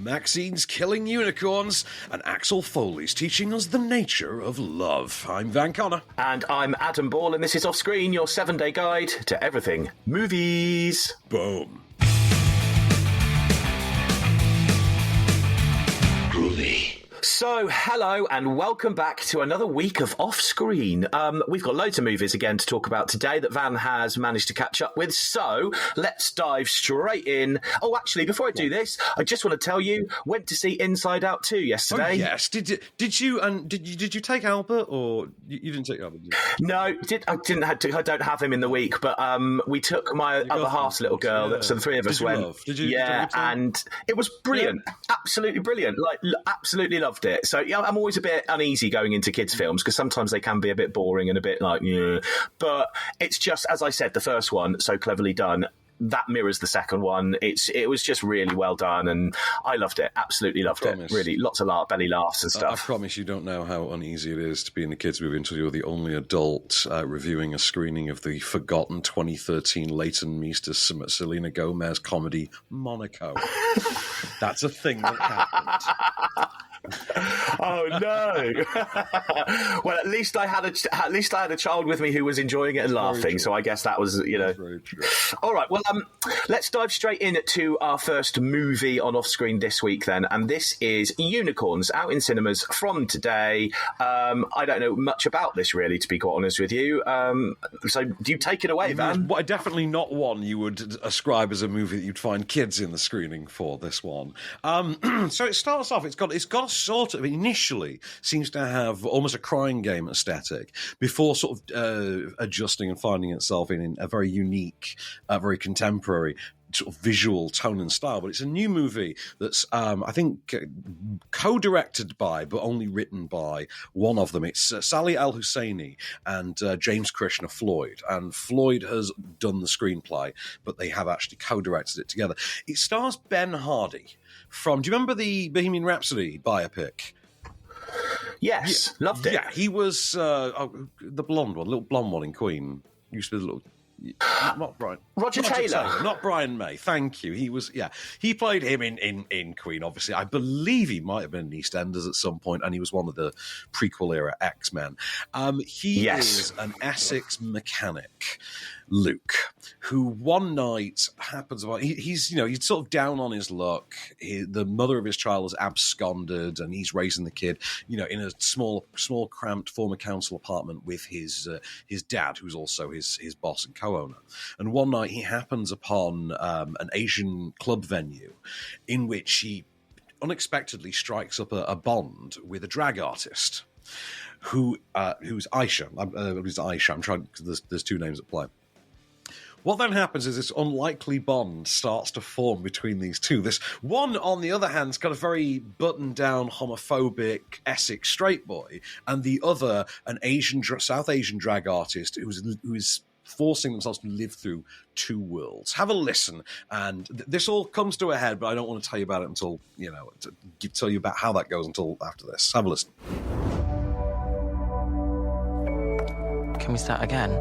Maxine's killing unicorns, and Axel Foley's teaching us the nature of love. I'm Van Connor. And I'm Adam Ball, and this is Off Screen, your 7-day guide to everything movies. Boom. So, hello and welcome back to another week of Off Screen. We've got loads of movies again to talk about today that Van has managed to catch up with, so let's dive straight in. Oh, actually, before I do this, I just want to tell you, went to see Inside Out 2 yesterday. Oh, yes. Did you take Albert, or you didn't take Albert? Did you? No, I don't have him in the week, but we took my other half's little girl, yeah. So the three of us went. Did you? Yeah, and it was brilliant. Yeah. Absolutely brilliant. Absolutely loved it. So yeah, I'm always a bit uneasy going into kids' films because sometimes they can be a bit boring and a bit like, yeah. But it's just, as I said, the first one, so cleverly done. That mirrors the second one. It was just really well done, and I loved it. Absolutely loved it. Really, lots of belly laughs and stuff. I promise you don't know how uneasy it is to be in a kids' movie until you're the only adult reviewing a screening of the forgotten 2013 Leighton Meester Selena Gomez comedy Monaco. That's a thing that happened. Oh no! Well, at least I had a child with me who was enjoying it and laughing. So I guess that was, very true. All right. Well, let's dive straight in to our first movie on Off Screen this week then, and this is Unicorns, out in cinemas from today. I don't know much about this really, to be quite honest with you. So do you take it away, Van? Well, definitely not one you would ascribe as a movie that you'd find kids in the screening for. This one. So it starts off. It's got a sort of, initially seems to have almost a Crying Game aesthetic before sort of adjusting and finding itself in a very unique, very contemporary sort of visual tone and style. But it's a new movie that's, I think, co-directed by, but only written by one of them. It's Sally El Husseini and James Krishna Floyd. And Floyd has done the screenplay, but they have actually co-directed it together. It stars Ben Hardy from, do you remember the Bohemian Rhapsody biopic? Yes, loved it. Yeah, he was the blonde one, little blonde one in Queen. Used to be the little... Not Brian. Roger Taylor. Not Brian May. Thank you. He was, yeah. He played him in Queen, obviously. I believe he might have been in EastEnders at some point, and he was one of the prequel-era X-Men. He is an Essex mechanic, Luke, who one night happens about... He's sort of down on his luck. The mother of his child has absconded, and he's raising the kid, in a small, cramped former council apartment with his dad, who's also his boss and co-owner. And one night he happens upon an Asian club venue in which he unexpectedly strikes up a bond with a drag artist who's Aisha. Who's Aisha? I'm trying, because there's two names at play. What then happens is this unlikely bond starts to form between these two. This one, on the other hand, is kind of very buttoned-down, homophobic Essex straight boy, and the other, an South Asian drag artist who is forcing themselves to live through two worlds. Have a listen, and this all comes to a head, but I don't want to tell you about it until, tell you about how that goes until after this. Have a listen. Can we start again?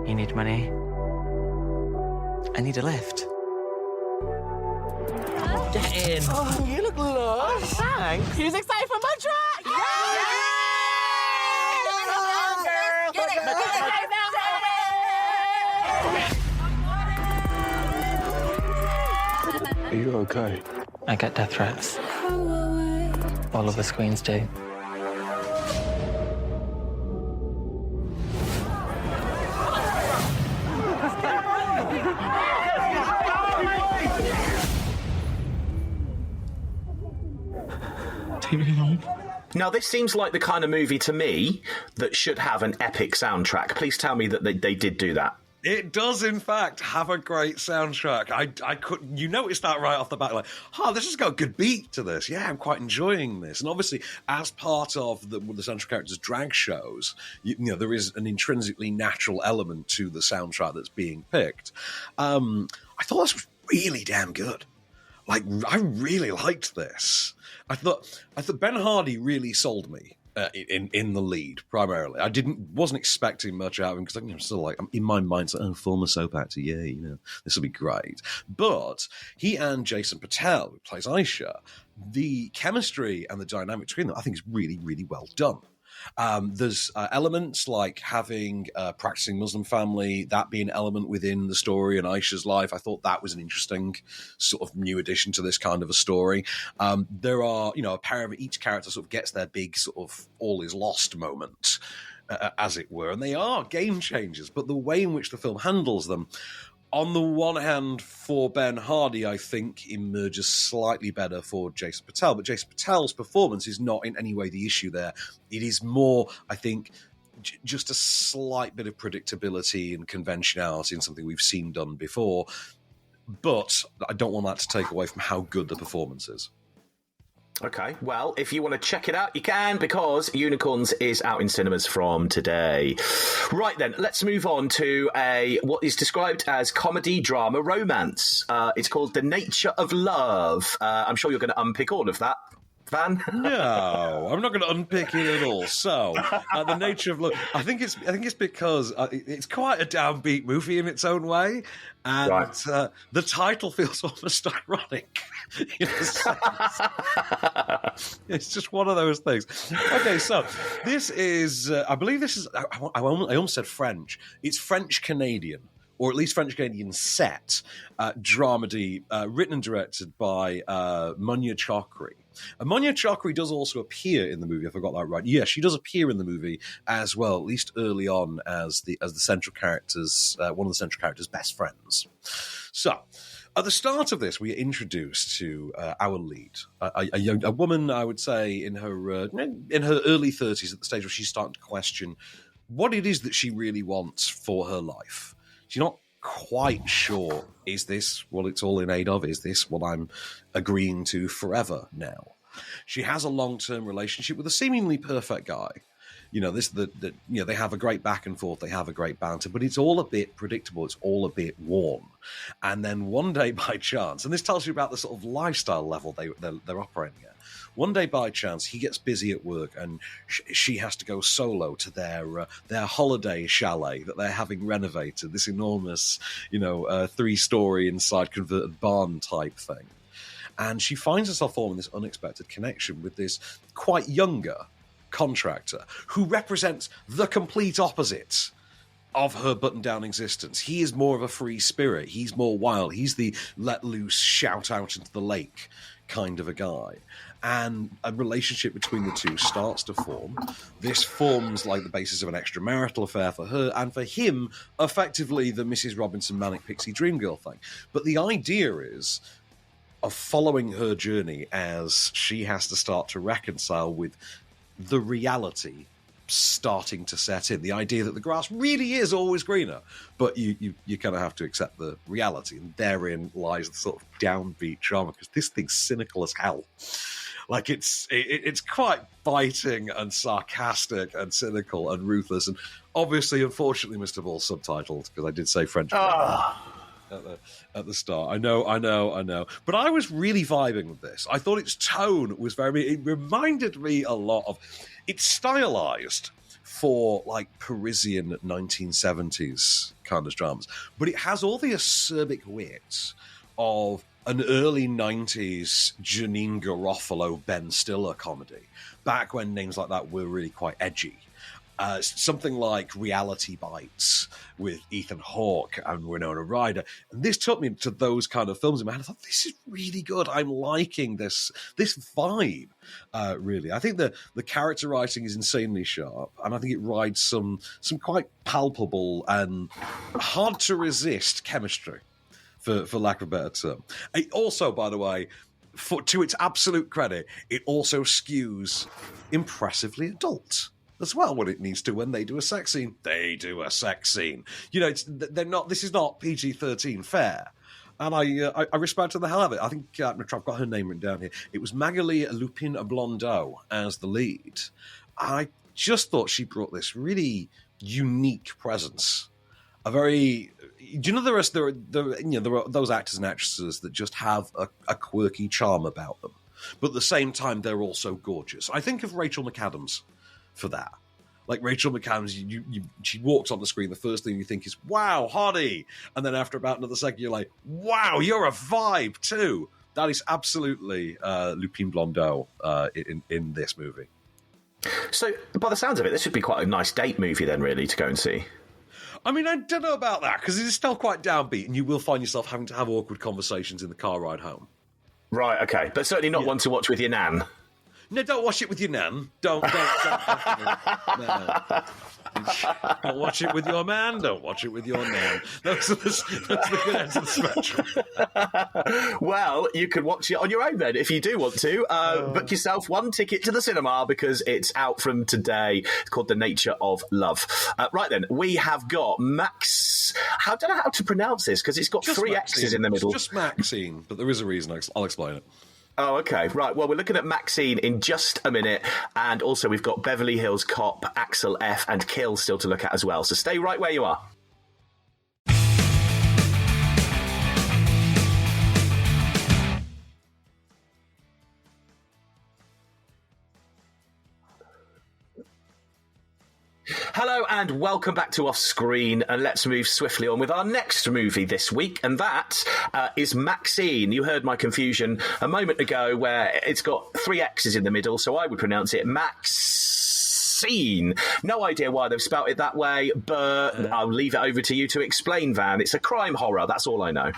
You need money? I need a lift. Get in. Oh, you look lush. Oh, thanks. Who's excited for my track? Yeah! Are you okay? I get death threats. All of the queens do. Now, this seems like the kind of movie to me that should have an epic soundtrack. Please tell me that they did do that. It does, in fact, have a great soundtrack. I couldn't. You noticed that right off the bat, like, this has got a good beat to this. Yeah, I'm quite enjoying this. And obviously, as part of the Central Characters drag shows, there is an intrinsically natural element to the soundtrack that's being picked. I thought this was really damn good. Like, I really liked this. I thought Ben Hardy really sold me in the lead primarily. I wasn't expecting much out of him because I'm still like, in my mind, it's like, former soap actor, yeah, this will be great. But he and Jason Patel, who plays Aisha, the chemistry and the dynamic between them, I think is really, really well done. There's elements like having a practicing Muslim family, that being an element within the story and Aisha's life. I thought that was an interesting sort of new addition to this kind of a story. There are, a pair of each character sort of gets their big sort of all is lost moment, as it were. And they are game changers, but the way in which the film handles them, on the one hand, for Ben Hardy, I think emerges slightly better for Jason Patel. But Jason Patel's performance is not in any way the issue there. It is more, I think, just a slight bit of predictability and conventionality in something we've seen done before. But I don't want that to take away from how good the performance is. Okay, well, if you want to check it out, you can, because Unicorns is out in cinemas from today. Right then, let's move on to what is described as comedy, drama, romance. It's called The Nature of Love. I'm sure you're going to unpick all of that, Van. No, I'm not going to unpick it at all. So, The Nature of Love. I think it's because it's quite a downbeat movie in its own way, and right. The title feels almost ironic. It's just one of those things. Okay, so this is, I believe this is, I almost said French. It's French-Canadian, or at least French-Canadian set dramedy, written and directed by Munya Chokri. Munya Chokri does also appear in the movie, if I got that right. Yeah, she does appear in the movie as well, at least early on, as the central character's, one of the central character's best friends. So, at the start of this, we are introduced to our lead, a woman, I would say, in her early 30s, at the stage where she's starting to question what it is that she really wants for her life. She's not quite sure, is this what it's all in aid of? Is this what I'm agreeing to forever now? She has a long-term relationship with a seemingly perfect guy. They have a great back and forth, they have a great banter, but it's all a bit predictable, it's all a bit worn. And then one day by chance, and this tells you about the sort of lifestyle level they're operating at, one day by chance he gets busy at work and she has to go solo to their holiday chalet that they're having renovated, this enormous, 3-story inside converted barn type thing. And she finds herself forming this unexpected connection with this quite younger contractor who represents the complete opposite of her button-down existence. He is more of a free spirit. He's more wild. He's the let loose, shout out into the lake kind of a guy. And a relationship between the two starts to form. This forms like the basis of an extramarital affair for her, and for him, effectively the Mrs. Robinson Manic Pixie Dream Girl thing. But the idea is of following her journey as she has to start to reconcile with the reality starting to set in. The idea that the grass really is always greener, but you kind of have to accept the reality. And therein lies the sort of downbeat drama, because this thing's cynical as hell. Like, it's quite biting and sarcastic and cynical and ruthless. And obviously, unfortunately, Mr. Ball subtitled, because I did say French at the start. I know. But I was really vibing with this. I thought its tone was it reminded me a lot of, it's stylized for like Parisian 1970s kind of dramas, but it has all the acerbic wit of an early 90s Janine Garofalo, Ben Stiller comedy, back when names like that were really quite edgy. Something like Reality Bites with Ethan Hawke and Winona Ryder. And this took me to those kind of films in my head. I thought, this is really good. I'm liking this vibe, really. I think the character writing is insanely sharp, and I think it rides some quite palpable and hard to resist chemistry, for lack of a better term. It also, by the way, to its absolute credit, it also skews impressively adult as well when it needs to. When they do a sex scene, they do a sex scene. This is not PG-13 fare. And I respect the hell of it. I think I've got her name written down here. It was Magali Lupin-Blondeau as the lead. I just thought she brought this really unique presence. A very... Do you know there are those actors and actresses that just have a quirky charm about them, but at the same time they're also gorgeous. I think of Rachel McAdams for that. Like Rachel McAdams, she walks on the screen, the first thing you think is, wow, hottie. And then after about another second, you're like, wow, you're a vibe too. That is absolutely Lupin Blondeau in this movie. So, by the sounds of it, this would be quite a nice date movie then, really, to go and see. I mean, I don't know about that, because it is still quite downbeat, and you will find yourself having to have awkward conversations in the car ride home. Right, okay. But certainly not one to watch with your nan. No, don't watch it with your nan. Don't no. Don't watch it with your man. Don't watch it with your nan. That's the good end of the spectrum. Well, you could watch it on your own then, if you do want to. Book yourself one ticket to the cinema, because it's out from today. It's called The Nature of Love. Right then, we have got Max... I don't know how to pronounce this, because it's got just three MaXXXine. X's in the middle. It's just MaXXXine, but there is a reason. I'll explain it. Oh, okay. Right. Well, we're looking at MaXXXine in just a minute. And also we've got Beverly Hills Cop, Axel F and Kill still to look at as well. So stay right where you are. Hello and welcome back to Off Screen, and let's move swiftly on with our next movie this week, and that is MaXXXine. You heard my confusion a moment ago where it's got three X's in the middle, so I would pronounce it MaXXXine. No idea why they've spelt it that way, but I'll leave it over to you to explain, Van. It's a crime horror, that's all I know.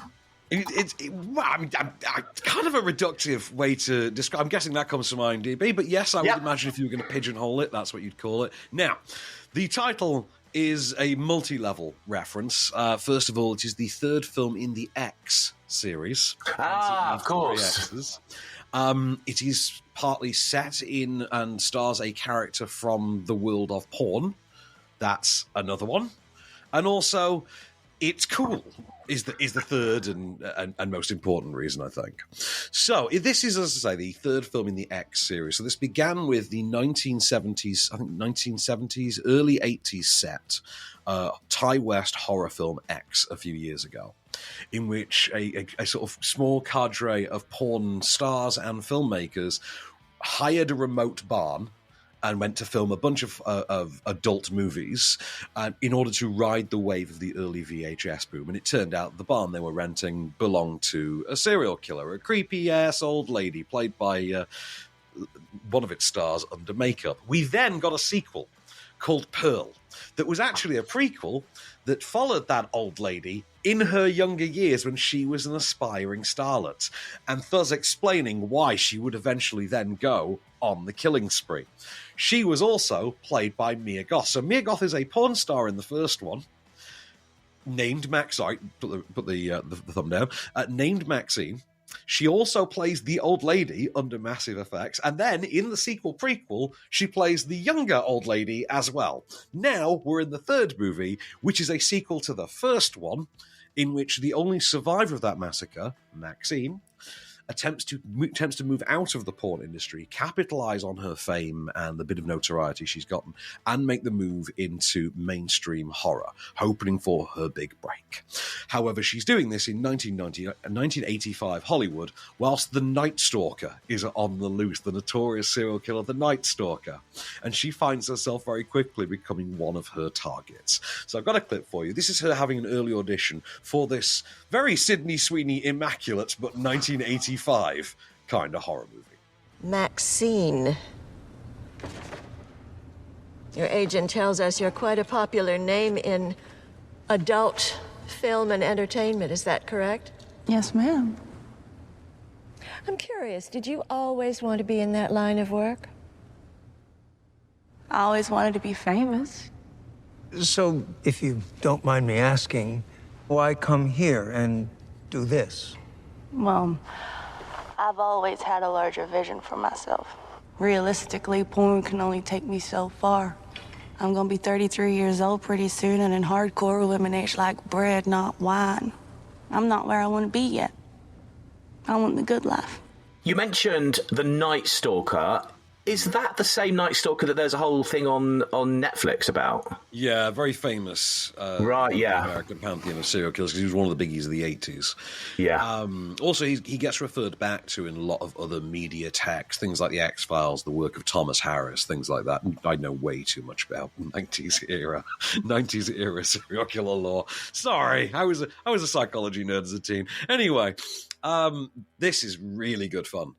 It's kind of a reductive way to describe. I'm guessing that comes from IMDb, but yes, I would imagine if you were going to pigeonhole it, that's what you'd call it. Now, the title is a multi-level reference. First of all, it is the third film in the X series. Of course. It is partly set in and stars a character from the world of porn. That's another one. And also, it's cool. Is the third and most important reason, I think. So this is, as I say, the third film in the X series. So this began with the 1970s, I think 1970s, early 80s set Thai West horror film X a few years ago, in which a sort of small cadre of porn stars and filmmakers hired a remote barn and went to film a bunch of adult movies in order to ride the wave of the early VHS boom. And it turned out the barn they were renting belonged to a serial killer, a creepy-ass old lady played by one of its stars under makeup. We then got a sequel called Pearl that was actually a prequel that followed that old lady in her younger years when she was an aspiring starlet, and thus explaining why she would eventually then go on the killing spree. She was also played by Mia Goth. So Mia Goth is a porn star in the first one, named Max. Sorry, put the thumb down. Named MaXXXine. She also plays the old lady under Massive Effects, and then in the sequel prequel, she plays the younger old lady as well. Now we're in the third movie, which is a sequel to the first one, in which the only survivor of that massacre, MaXXXine, attempts to move out of the porn industry, capitalize on her fame and the bit of notoriety she's gotten, and make the move into mainstream horror, hoping for her big break. However, she's doing this in 1985 Hollywood, whilst the Night Stalker is on the loose, the notorious serial killer, the Night Stalker, and she finds herself very quickly becoming one of her targets. So I've got a clip for you. This is her having an early audition for this very Sydney Sweeney immaculate but 1985 kind of horror movie. MaXXXine. Your agent tells us you're quite a popular name in adult film and entertainment. Is that correct? Yes, ma'am. I'm curious, did you always want to be in that line of work? I always wanted to be famous. So, if you don't mind me asking, why come here and do this? Well, I've always had a larger vision for myself. Realistically, porn can only take me so far. I'm gonna be 33 years old pretty soon, and in hardcore, women age like bread, not wine. I'm not where I want to be yet. I want the good life. You mentioned the Night Stalker. Is that the same Night Stalker that there's a whole thing on Netflix about? Yeah, very famous. Right, yeah. American pantheon of serial killers, because he was one of the biggies of the 80s. Yeah. Also, he gets referred back to in a lot of other media texts, things like the X-Files, the work of Thomas Harris, things like that. I know way too much about 90s era serial killer lore. Sorry, I was a psychology nerd as a teen. Anyway, this is really good fun.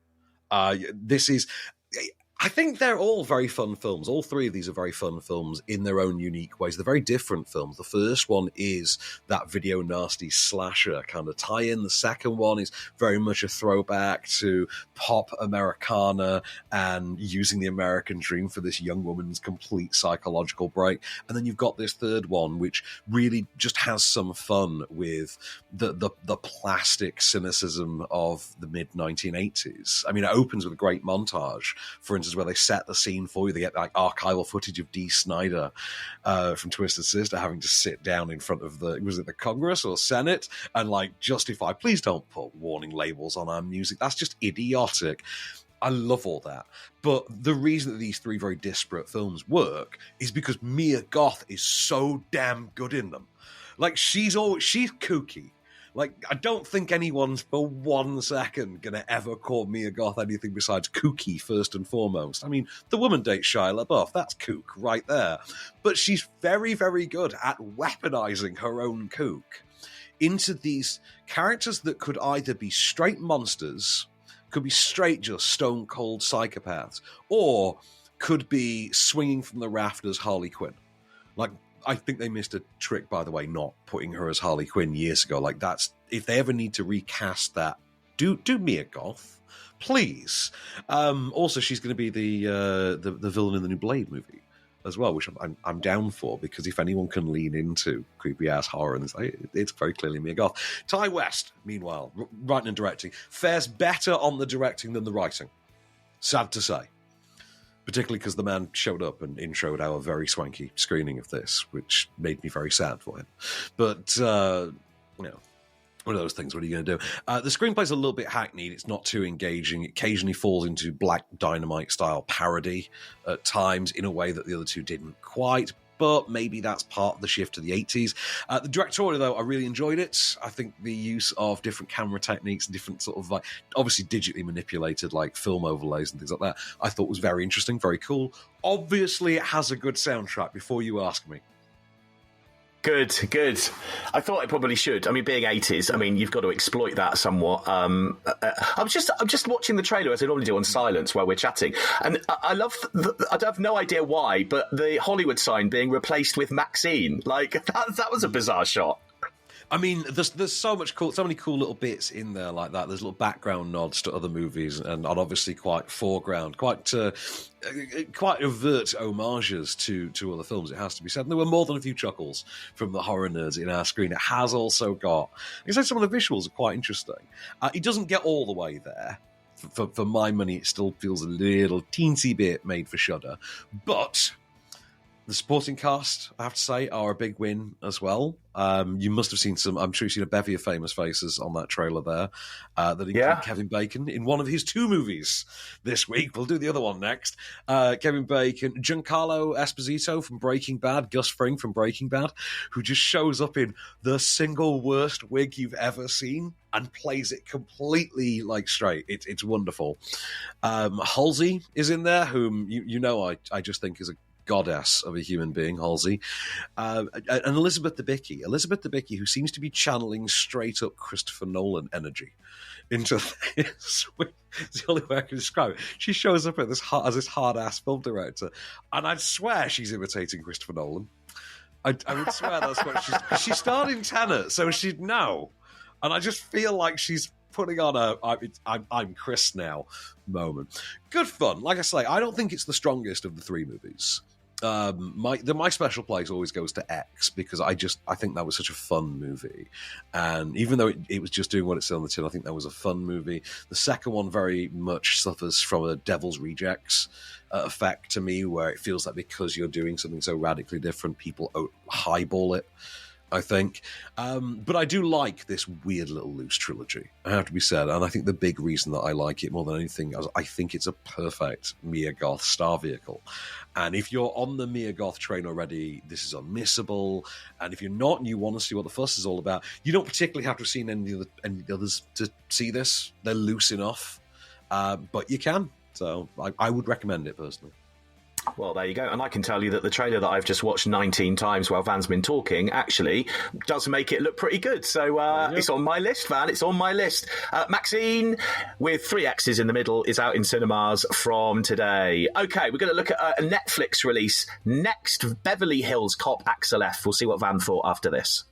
I think they're all very fun films. All three of these are very fun films in their own unique ways. They're very different films. The first one is that video nasty slasher kind of tie-in. The second one is very much a throwback to pop Americana and using the American dream for this young woman's complete psychological break. And then you've got this third one, which really just has some fun with the plastic cynicism of the mid-1980s. I mean, it opens with a great montage, for instance, where they set the scene for you. They get like archival footage of Dee Snider from Twisted Sister having to sit down in front of the Congress or Senate and like justify, please don't put warning labels on our music. That's just idiotic. I love all that. But the reason that these three very disparate films work is because Mia Goth is so damn good in them. Like, she's kooky. Like, I don't think anyone's for 1 second going to ever call Mia Goth anything besides kooky, first and foremost. I mean, the woman dates Shia LaBeouf. That's kook right there. But she's very, very good at weaponizing her own kook into these characters that could either be straight monsters, could be straight just stone-cold psychopaths, or could be swinging from the rafters Harley Quinn. Like, I think they missed a trick, by the way, not putting her as Harley Quinn years ago. Like, that's, if they ever need to recast that, do Mia Goth, please. Also, she's going to be the villain in the new Blade movie as well, which I'm down for, because if anyone can lean into creepy ass horror, and it's very clearly Mia Goth. Ty West, meanwhile, writing and directing, fares better on the directing than the writing. Sad to say. Particularly because the man showed up and introed our very swanky screening of this, which made me very sad for him. But, one of those things, what are you going to do? The screenplay's a little bit hackneyed. It's not too engaging. It occasionally falls into Black Dynamite-style parody at times in a way that the other two didn't quite. But maybe that's part of the shift to the 80s. The directorial, though, I really enjoyed it. I think the use of different camera techniques and different sort of, like, obviously digitally manipulated, like, film overlays and things like that, I thought was very interesting, very cool. Obviously, it has a good soundtrack, before you ask me. Good. I thought it probably should. I mean, being 80s, I mean, you've got to exploit that somewhat. I'm just watching the trailer, as I normally do, on silence while we're chatting, and I love. I have no idea why, but the Hollywood sign being replaced with MaXXXine, like that was a bizarre shot. I mean, there's so many cool little bits in there like that. There's little background nods to other movies, and obviously quite foreground, quite overt homages to other films, it has to be said. And there were more than a few chuckles from the horror nerds in our screen. It has also got, some of the visuals are quite interesting. It doesn't get all the way there. For my money, it still feels a little teensy bit made for Shudder, but the supporting cast, I have to say, are a big win as well. You must have seen I'm sure you've seen a bevy of famous faces on that trailer there. That include Kevin Bacon in one of his 2 movies this week. We'll do the other one next. Kevin Bacon, Giancarlo Esposito from Breaking Bad, Gus Fring from Breaking Bad, who just shows up in the single worst wig you've ever seen and plays it completely like straight. It's wonderful. Halsey is in there, whom I just think is a goddess of a human being, Halsey. And Elizabeth Debicki, who seems to be channeling straight up Christopher Nolan energy into this. It's the only way I can describe it. She shows up as this hard-ass film director, and I'd swear she's imitating Christopher Nolan. I would swear that's what she starred in Tenet, so she'd know. And I just feel like she's putting on I'm Chris now moment. Good fun. Like I say, I don't think it's the strongest of the 3 movies. My special place always goes to X, because I think that was such a fun movie, and even though it was just doing what it said on the tin, I think that was a fun movie. The second one very much suffers from a Devil's Rejects effect to me, where it feels like because you're doing something so radically different, people highball it I think. But I do like this weird little loose trilogy, I have to be said. And I think the big reason that I like it more than anything is I think it's a perfect Mia Goth star vehicle. And if you're on the Mia Goth train already, this is unmissable. And if you're not and you want to see what the fuss is all about, you don't particularly have to have seen any of the others to see this. They're loose enough. But you can. So I would recommend it personally. Well, there you go. And I can tell you that the trailer that I've just watched 19 times while Van's been talking actually does make it look pretty good. So it's on my list, Van. It's on my list. MaXXXine, with 3 X's in the middle, is out in cinemas from today. Okay, we're going to look at a Netflix release next. Beverly Hills Cop, Axel F. We'll see what Van thought after this.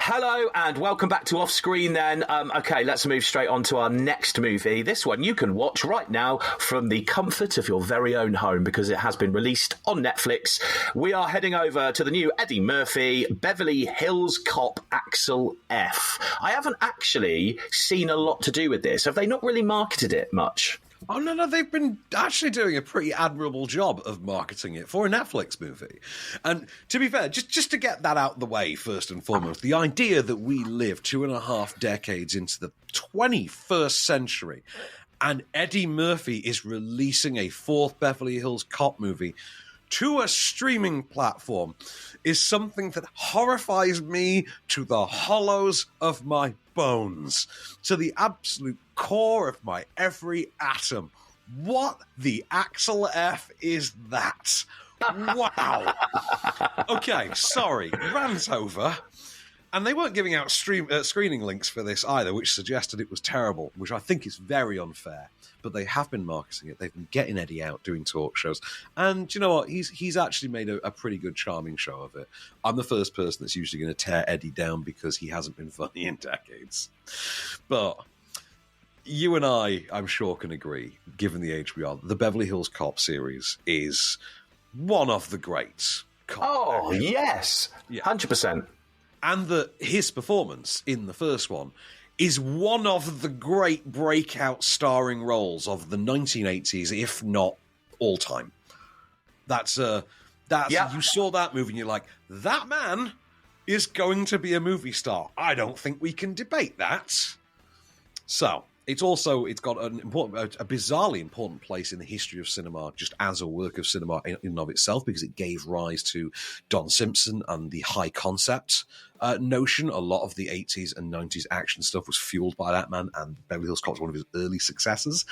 Hello and welcome back to Offscreen then. Okay, let's move straight on to our next movie. This one you can watch right now from the comfort of your very own home because it has been released on Netflix. We are heading over to the new Eddie Murphy, Beverly Hills Cop, Axel F. I haven't actually seen a lot to do with this. Have they not really marketed it much? Oh, no, they've been actually doing a pretty admirable job of marketing it for a Netflix movie. And to be fair, just to get that out of the way, first and foremost, the idea that we live 2.5 decades into the 21st century and Eddie Murphy is releasing a 4th Beverly Hills Cop movie to a streaming platform is something that horrifies me to the hollows of my bones, to the absolute core of my every atom. What the Axel F is that? Wow. Okay, sorry, rant over. And they weren't giving out screening links for this either, which suggested it was terrible, which I think is very unfair. But they have been marketing it. They've been getting Eddie out, doing talk shows. And you know what? He's actually made a pretty good, charming show of it. I'm the first person that's usually going to tear Eddie down because he hasn't been funny in decades. But you and I'm sure, can agree, given the age we are, the Beverly Hills Cop series is one of the greats. Oh, yes. Yeah. 100%. And that his performance in the first one is one of the great breakout starring roles of the 1980s, if not all time. You saw that movie and you're like, that man is going to be a movie star. I don't think we can debate that. So it's got a bizarrely important place in the history of cinema, just as a work of cinema in and of itself, because it gave rise to Don Simpson and the high concept notion. A lot of the 80s and 90s action stuff was fueled by that man, and Beverly Hills Cop was one of his early successes.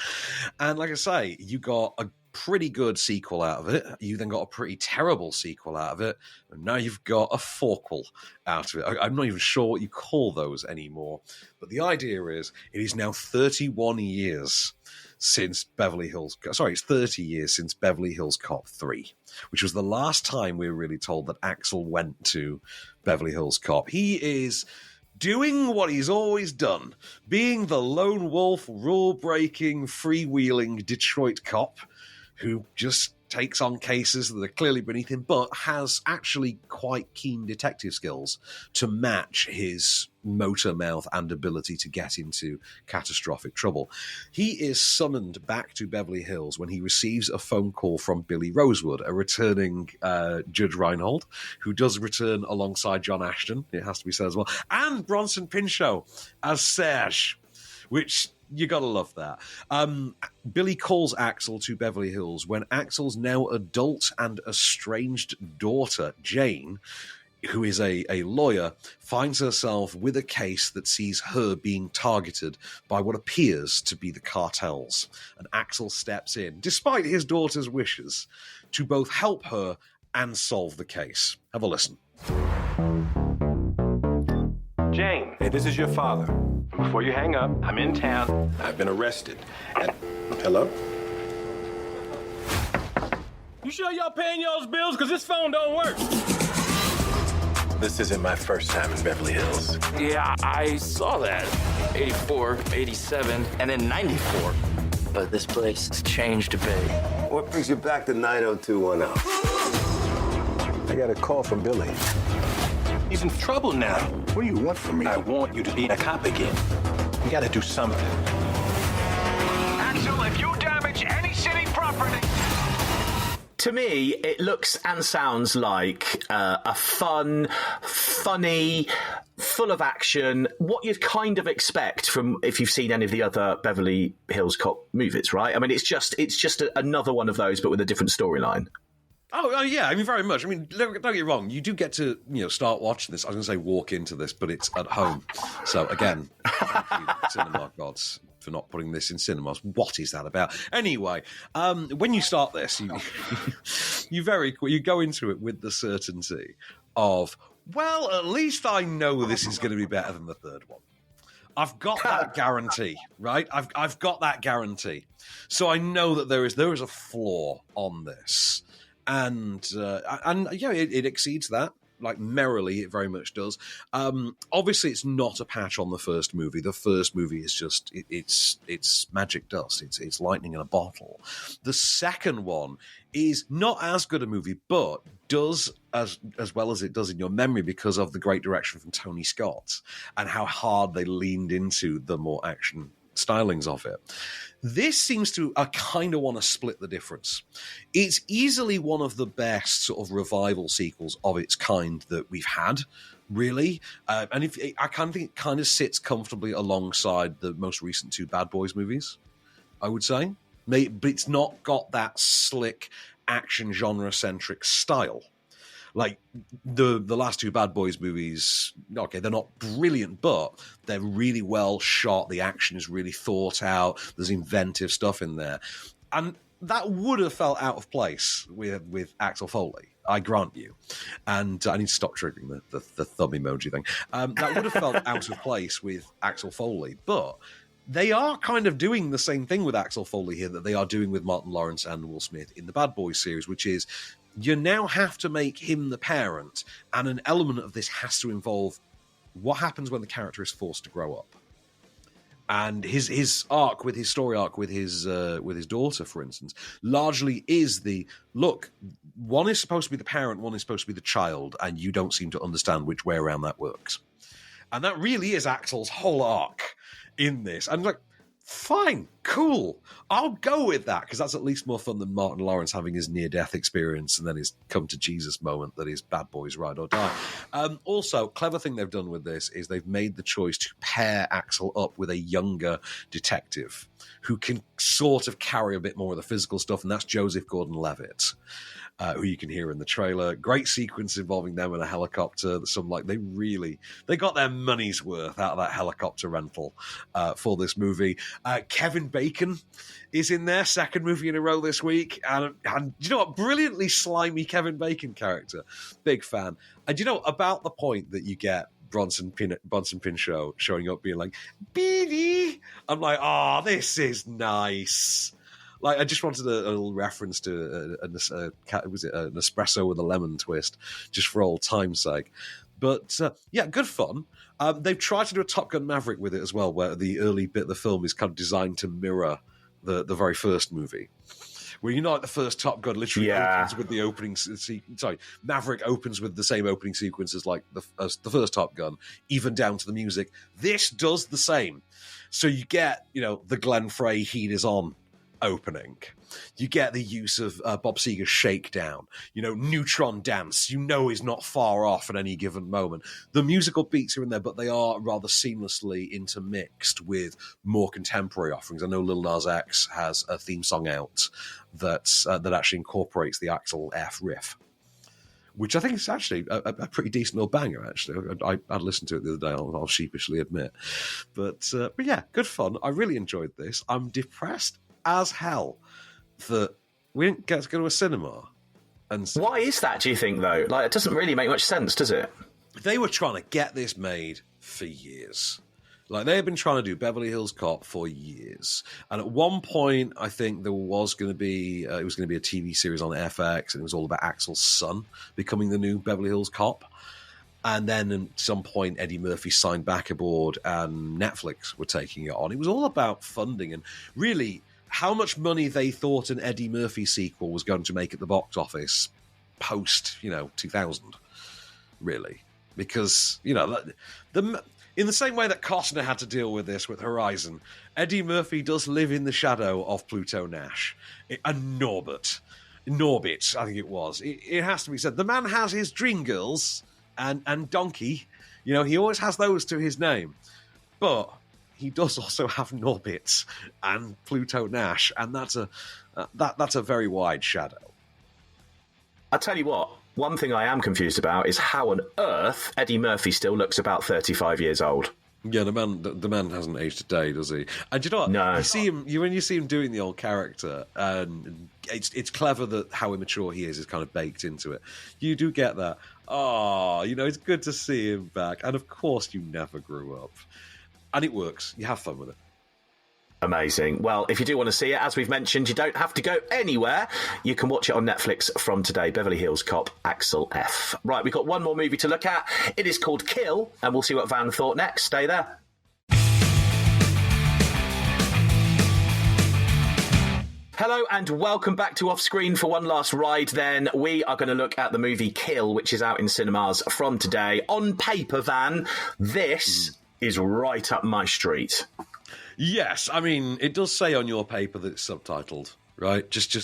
And like I say, you got a pretty good sequel out of it. You then got a pretty terrible sequel out of it. And now you've got a forquel out of it. I'm not even sure what you call those anymore. But the idea is, it is now 31 years since it's 30 years since Beverly Hills Cop 3, which was the last time we were really told that Axel went to Beverly Hills Cop. He is doing what he's always done, being the lone wolf, rule-breaking, freewheeling Detroit cop who just takes on cases that are clearly beneath him, but has actually quite keen detective skills to match his motor mouth and ability to get into catastrophic trouble. He is summoned back to Beverly Hills when he receives a phone call from Billy Rosewood, a returning Judge Reinhold, who does return alongside John Ashton, it has to be said as well, and Bronson Pinchot as Serge, which you gotta love that. Billy calls Axel to Beverly Hills when Axel's now adult and estranged daughter, Jane, who is a lawyer, finds herself with a case that sees her being targeted by what appears to be the cartels. And Axel steps in, despite his daughter's wishes, to both help her and solve the case. Have a listen. Jane, hey, this is your father. Before you hang up, I'm in town. I've been arrested. Hello? You sure y'all paying y'all's bills? Because this phone don't work. This isn't my first time in Beverly Hills. Yeah, I saw that. 84, 87, and then 94. But this place has changed a bit. What brings you back to 90210? I got a call from Billy. He's in trouble now. What do you want from me? I want you to be a cop again. You gotta do something. Axel, if you damage any city property... To me, it looks and sounds like a funny, full of action, what you'd kind of expect from if you've seen any of the other Beverly Hills Cop movies, right? I mean, it's just another one of those, but with a different storyline. Oh, yeah, I mean, very much. I mean, don't get me wrong. You do get to, start watching this. I was going to say walk into this, but it's at home. So, again, thank you, cinema gods, for not putting this in cinemas. What is that about? Anyway, when you start this, you go into it with the certainty of, well, at least I know this is going to be better than the third one. I've got that guarantee, right? I've got that guarantee. So I know that there is a flaw on this. And yeah, it exceeds that. Like, merrily, it very much does. Obviously, it's not a patch on the first movie. The first movie is just it's magic dust. It's lightning in a bottle. The second one is not as good a movie, but does as well as it does in your memory because of the great direction from Tony Scott and how hard they leaned into the more action stylings of it. This seems to, I kind of want to split the difference. It's easily one of the best sort of revival sequels of its kind that we've had, really. And I kind of think it kind of sits comfortably alongside the most recent two Bad Boys movies, I would say. But it's not got that slick action genre-centric style. Like, the last two Bad Boys movies, okay, they're not brilliant, but they're really well shot. The action is really thought out. There's inventive stuff in there. And that would have felt out of place with Axel Foley, I grant you. And I need to stop triggering the thumb emoji thing. That would have felt out of place with Axel Foley, but they are kind of doing the same thing with Axel Foley here that they are doing with Martin Lawrence and Will Smith in the Bad Boys series, which is you now have to make him the parent, and an element of this has to involve what happens when the character is forced to grow up. And his story arc with his daughter, for instance, largely is the look. One is supposed to be the parent, one is supposed to be the child, and you don't seem to understand which way around that works. And that really is Axel's whole arc in this. And like, fine, cool, I'll go with that, because that's at least more fun than Martin Lawrence having his near-death experience and then his come-to-Jesus moment that is Bad Boys Ride or Die. Also, clever thing they've done with this is they've made the choice to pair Axel up with a younger detective who can sort of carry a bit more of the physical stuff, and that's Joseph Gordon-Levitt, who you can hear in the trailer. Great sequence involving them in a helicopter. They got their money's worth out of that helicopter rental for this movie. Kevin Bacon is in there, second movie in a row this week. And you know what? Brilliantly slimy Kevin Bacon character. Big fan. And you know, about the point that you get Bronson Pinchot showing up being like, Beanie! I'm like, oh, this is nice. Like, I just wanted a little reference to an espresso with a lemon twist, just for old time's sake. But, yeah, good fun. They've tried to do a Top Gun Maverick with it as well, where the early bit of the film is kind of designed to mirror the very first movie. Where, you know, like the first Top Gun literally opens with the opening... Maverick opens with the same opening sequence as, like, the first Top Gun, even down to the music. This does the same. So you get, the Glenn Frey Heat Is On opening. You get the use of Bob Seger's Shakedown, Neutron Dance, is not far off at any given moment. The musical beats are in there, but they are rather seamlessly intermixed with more contemporary offerings. I know Lil Nas X has a theme song out that actually incorporates the Axel F riff, which I think is actually a pretty decent little banger, actually. I listened to it the other day, I'll sheepishly admit. But yeah, good fun. I really enjoyed this. I'm depressed as hell that we didn't get to go to a cinema. And why is that, do you think, though? Like, it doesn't really make much sense, does it? They were trying to get this made for years. Like, they had been trying to do Beverly Hills Cop for years. And at one point, I think there was going to be a TV series on FX, and it was all about Axel's son becoming the new Beverly Hills Cop. And then at some point, Eddie Murphy signed back aboard, and Netflix were taking it on. It was all about funding and really how much money they thought an Eddie Murphy sequel was going to make at the box office post, 2000, really. Because, In the same way that Costner had to deal with this with Horizon, Eddie Murphy does live in the shadow of Pluto Nash. And Norbit, I think it was. It has to be said. The man has his dream girls and Donkey. You know, he always has those to his name. But he does also have Norbit and Pluto Nash, and that's a very wide shadow. I'll tell you what, one thing I am confused about is how on earth Eddie Murphy still looks about 35 years old. Yeah, the man hasn't aged a day, does he? And you know what? No. You see him when you see him doing the old character, and it's clever that how immature he is kind of baked into it. You do get that. Oh, you know, it's good to see him back. And of course, you never grew up, and it works. You have fun with it. Amazing. Well, if you do want to see it, as we've mentioned, you don't have to go anywhere. You can watch it on Netflix from today. Beverly Hills Cop, Axel F. Right, we've got one more movie to look at. It is called Kill, and we'll see what Van thought next. Stay there. Hello and welcome back to Off Screen for one last ride then. We are going to look at the movie Kill, which is out in cinemas from today. On paper, Van, this is right up my street. Yes, I mean, it does say on your paper that it's subtitled, right? Just to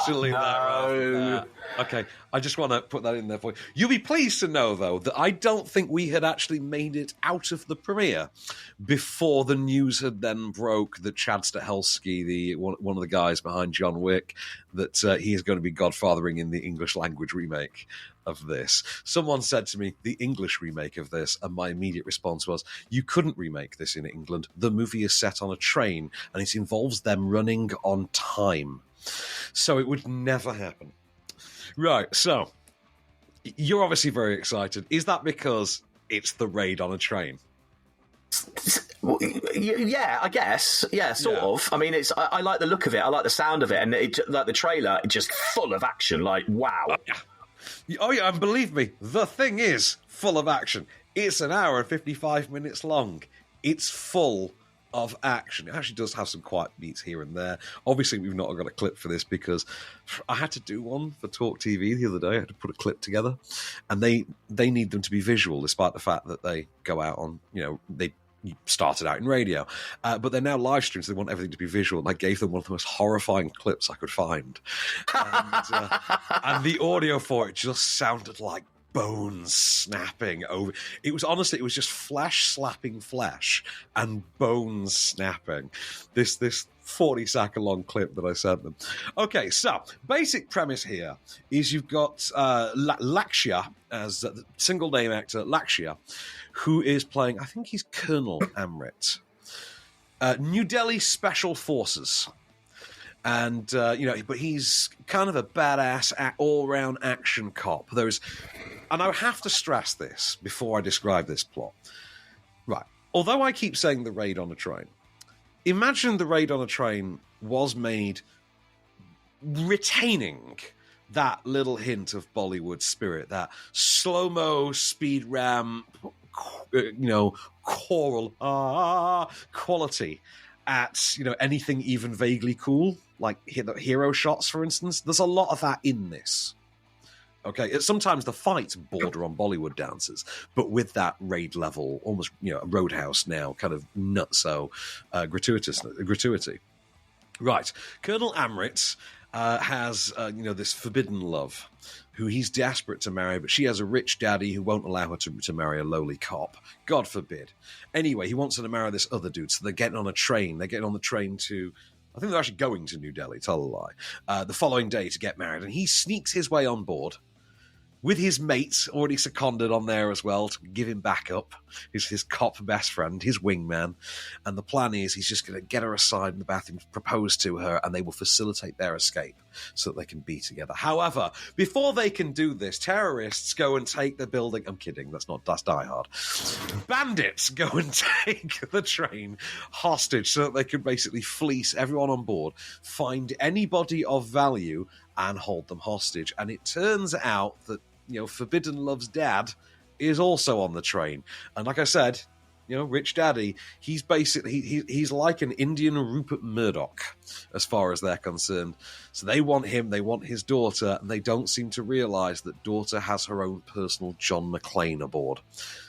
leave that. Okay, I just want to put that in there for you. You'll be pleased to know, though, that I don't think we had actually made it out of the premiere before the news had then broke that Chad Stahelski, one of the guys behind John Wick, that he is going to be godfathering in the English language remake of this. Someone said to me, the English remake of this, and my immediate response was, you couldn't remake this in England. The movie is set on a train, and it involves them running on time. So it would never happen. Right, so, you're obviously very excited. Is that because it's the raid on a train? Yeah, I guess. Yeah, sort of. I mean, I like the look of it. I like the sound of it. And like the trailer, it's just full of action. Like, wow. Oh, yeah, and believe me, the thing is full of action. It's an hour and 55 minutes long. It's full of action. It actually does have some quiet beats here and there. Obviously, we've not got a clip for this because I had to do one for Talk TV the other day. I had to put a clip together, and they need them to be visual, despite the fact that they go out on, they started out in radio, but they're now live streams, so they want everything to be visual, and I gave them one of the most horrifying clips I could find. And the audio for it just sounded like bones snapping over. It was just flesh slapping flesh and bones snapping. This 40-second long clip that I sent them. Okay, so basic premise here is you've got Lakshya as the single name actor Lakshya, who is playing, I think he's Colonel Amrit, New Delhi Special Forces. And, but he's kind of a badass, all-round action cop. And I have to stress this before I describe this plot. Right. Although I keep saying the raid on a train, imagine the raid on a train was made retaining that little hint of Bollywood spirit, that slow-mo, speed ramp, choral quality at, anything even vaguely cool, like hero shots, for instance. There's a lot of that in this. Okay, sometimes the fights border on Bollywood dances, but with that raid level, almost, Roadhouse now, kind of nutso gratuity. Right, Colonel Amrit has, this forbidden love, who he's desperate to marry, but she has a rich daddy who won't allow her to marry a lowly cop. God forbid. Anyway, he wants her to marry this other dude, so they're getting on a train. They're getting on the train to, I think they're actually going to New Delhi, tell a lie, the following day to get married, and he sneaks his way on board with his mate already seconded on there as well to give him backup, his cop best friend, his wingman. And the plan is he's just going to get her aside in the bathroom, propose to her, and they will facilitate their escape so that they can be together. However, before they can do this, terrorists go and take the building. I'm kidding, that's Die Hard. Bandits go and take the train hostage so that they can basically fleece everyone on board, find anybody of value, and hold them hostage. And it turns out that, Forbidden Love's dad is also on the train. And like I said, Rich Daddy, he's basically, he's like an Indian Rupert Murdoch as far as they're concerned. So they want him, they want his daughter, and they don't seem to realise that daughter has her own personal John McClane aboard.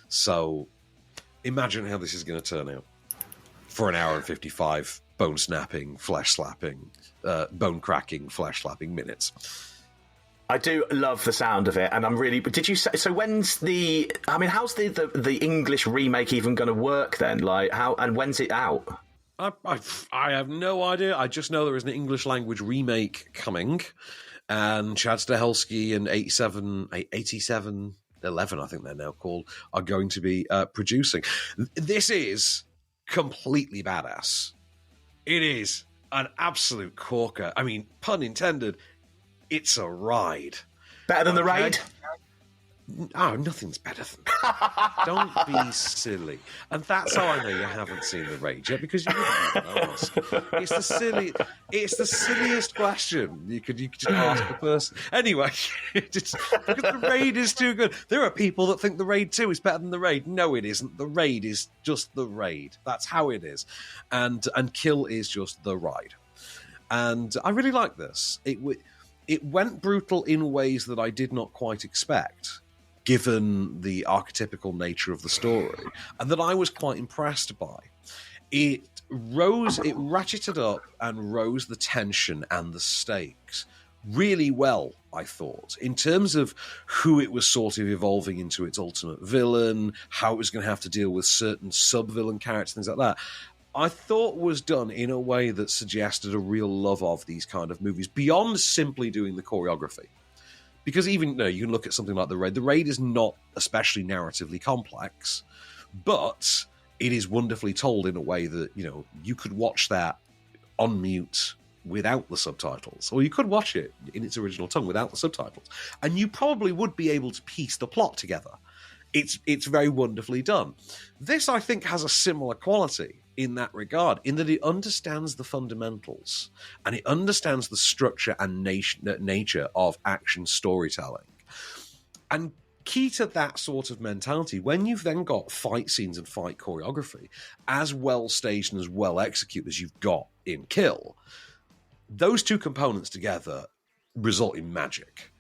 So imagine how this is going to turn out for an hour and 55 bone-snapping, flesh-slapping, bone-cracking, flesh-slapping minutes. I do love the sound of it, and I'm really... Did you say... So when's the... I mean, how's the English remake even going to work then? Like, how... And when's it out? I have no idea. I just know there is an English language remake coming, and Chad Stahelski and 8711, I think they're now called, are going to be producing. This is completely badass. It is an absolute corker. I mean, pun intended, it's a ride. Better than The Raid? Oh, nothing's better than that. Don't be silly. And that's how I know you haven't seen The Raid yet, because you wouldn't even ask. It's the silliest question you could just ask a person. Anyway, because The Raid is too good. There are people that think The Raid 2 is better than The Raid. No, it isn't. The Raid is just The Raid. That's how it is. And Kill is just the ride. And I really like this. It went brutal in ways that I did not quite expect, given the archetypical nature of the story, and that I was quite impressed by. It ratcheted up and rose the tension and the stakes really well, I thought, in terms of who it was sort of evolving into its ultimate villain, how it was going to have to deal with certain sub-villain characters, things like that. I thought was done in a way that suggested a real love of these kind of movies, beyond simply doing the choreography. Because even, you can look at something like The Raid. The Raid is not especially narratively complex, but it is wonderfully told in a way that, you could watch that on mute without the subtitles, or you could watch it in its original tongue without the subtitles, and you probably would be able to piece the plot together. It's very wonderfully done. This, I think, has a similar quality in that regard, in that it understands the fundamentals and it understands the structure and nature of action storytelling. And key to that sort of mentality, when you've then got fight scenes and fight choreography as well staged and as well executed as you've got in Kill, those two components together result in magic.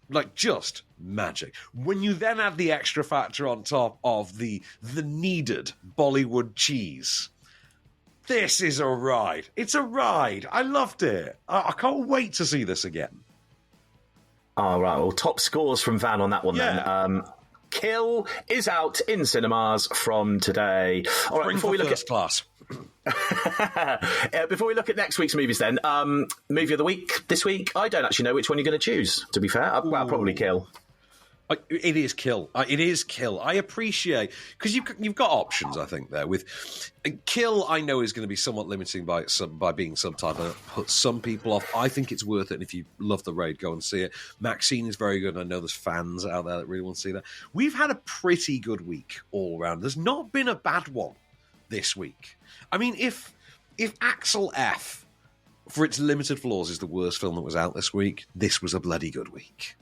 Like, just magic. When you then add the extra factor on top of the needed Bollywood cheese, this is a ride. It's a ride. I loved it. I can't wait to see this again. All right. Well, top scores from Van on that one then. Kill is out in cinemas from today. All right. Before we look at class. Before we look at next week's movies, then movie of the week this week. I don't actually know which one you're going to choose. To be fair, well, probably Kill. It is Kill. It is Kill. I appreciate, because you've got options. I think there with Kill, I know is going to be somewhat limiting by being subtitled. And it puts some people off. I think it's worth it. And if you love The Raid, go and see it. MaXXXine is very good. And I know there's fans out there that really want to see that. We've had a pretty good week all around. There's not been a bad one this week. I mean, if Axel F, for its limited flaws, is the worst film that was out this week, this was a bloody good week.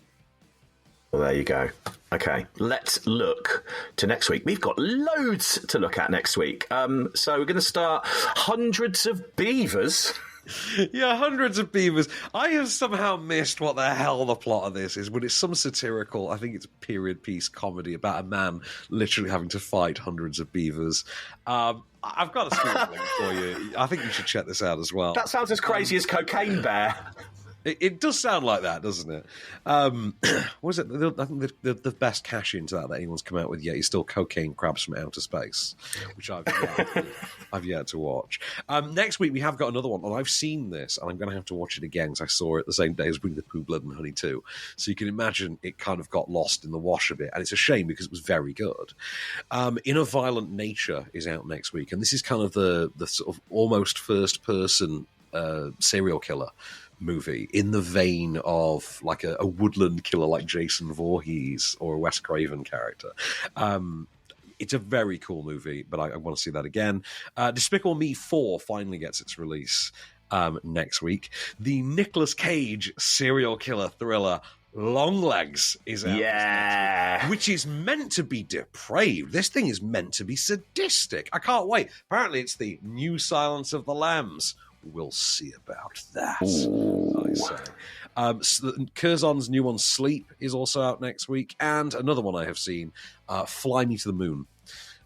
Well, there you go. Okay, let's look to next week. We've got loads to look at next week. So we're going to start Hundreds of Beavers. Yeah, Hundreds of Beavers. I have somehow missed what the hell the plot of this is, but it's some satirical, I think it's period piece comedy about a man literally having to fight hundreds of beavers. I've got a screen link for you. I think you should check this out as well. That sounds as crazy as Cocaine Bear. It does sound like that, doesn't it? Was it? I think the best cash into that anyone's come out with yet is still Cocaine Crabs from Outer Space, which I've yet to watch. Next week we have got another one, and I've seen this, and I'm going to have to watch it again because I saw it the same day as Winnie the Pooh, Blood and Honey 2. So you can imagine it kind of got lost in the wash a bit, and it's a shame because it was very good. In a Violent Nature is out next week, and this is kind of the sort of almost first person serial killer movie in the vein of like a woodland killer like Jason Voorhees or a Wes Craven character. It's a very cool movie, but I want to see that again. Despicable Me 4 finally gets its release next week. The Nicolas Cage serial killer thriller Longlegs is out, next week, which is meant to be depraved. This thing is meant to be sadistic. I can't wait. Apparently it's the new Silence of the Lambs. We'll see about that. I say. Curzon's new one, Sleep, is also out next week. And another one I have seen, Fly Me to the Moon.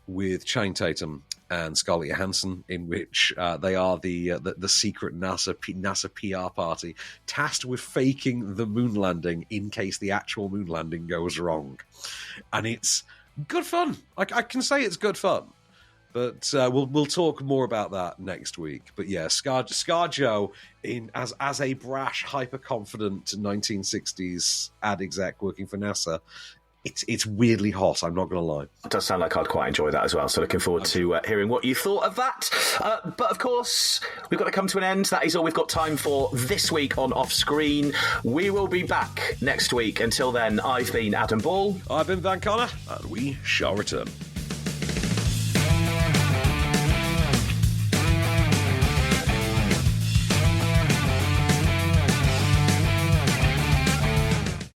with Channing Tatum and Scarlett Johansson, in which they are the secret NASA PR party tasked with faking the moon landing in case the actual moon landing goes wrong. And it's good fun. I can say it's good fun. But we'll talk more about that next week. But yeah, ScarJo as a brash, hyper-confident 1960s ad exec working for NASA, it's weirdly hot, I'm not going to lie. It does sound like I'd quite enjoy that as well, so looking forward to hearing what you thought of that. But of course, we've got to come to an end. That is all we've got time for this week on Off Screen. We will be back next week. Until then, I've been Adam Ball. I've been Van Connor, and we shall return.